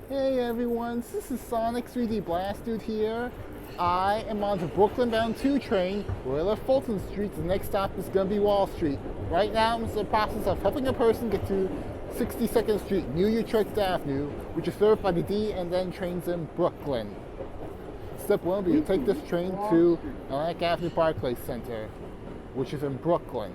Hey everyone, this is Sonic 3D Blast Dude here. I am on the Brooklyn bound 2 train. We're at Fulton Street. The next stop is going to be Wall Street. Right now I'm in the process of helping a person get to 62nd Street, New Utrecht Avenue, which is served by the D and then trains in Brooklyn. Step 1 will be to take this train to Atlantic Avenue Barclays Center, which is in Brooklyn.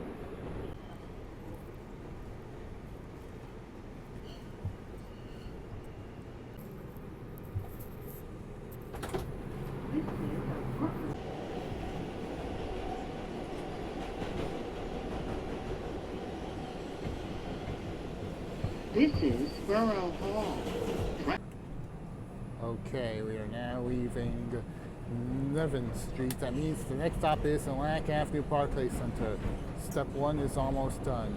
This is Borough Hall. Okay, we are now leaving 11th Street. That means the next stop is Atlantic Avenue Barclays Center. Step 1 is almost done.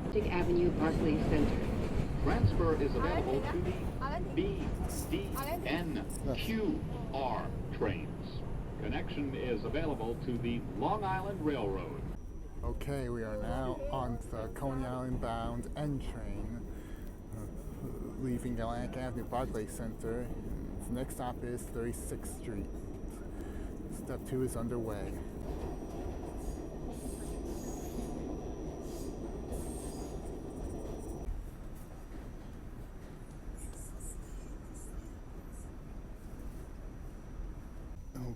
Atlantic Avenue Barclays Center. Transfer is available to the B, D, N, Q, R trains. Connection is available to the Long Island Railroad. Okay, we are now on the Coney Island bound N train, leaving Atlantic Avenue Barclays Center. The next stop is 36th Street. Step 2 is underway.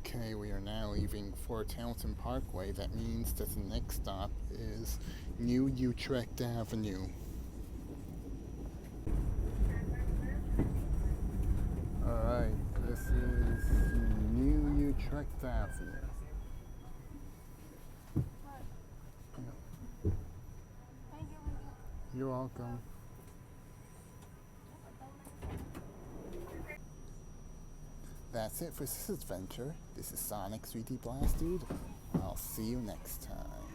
Okay, we are now leaving Fort Hamilton Parkway. That means that the next stop is New Utrecht Avenue. Alright, this is New Utrecht Avenue. You're welcome. That's it for this adventure. This is Sonic 3D Blast Dude. I'll see you next time.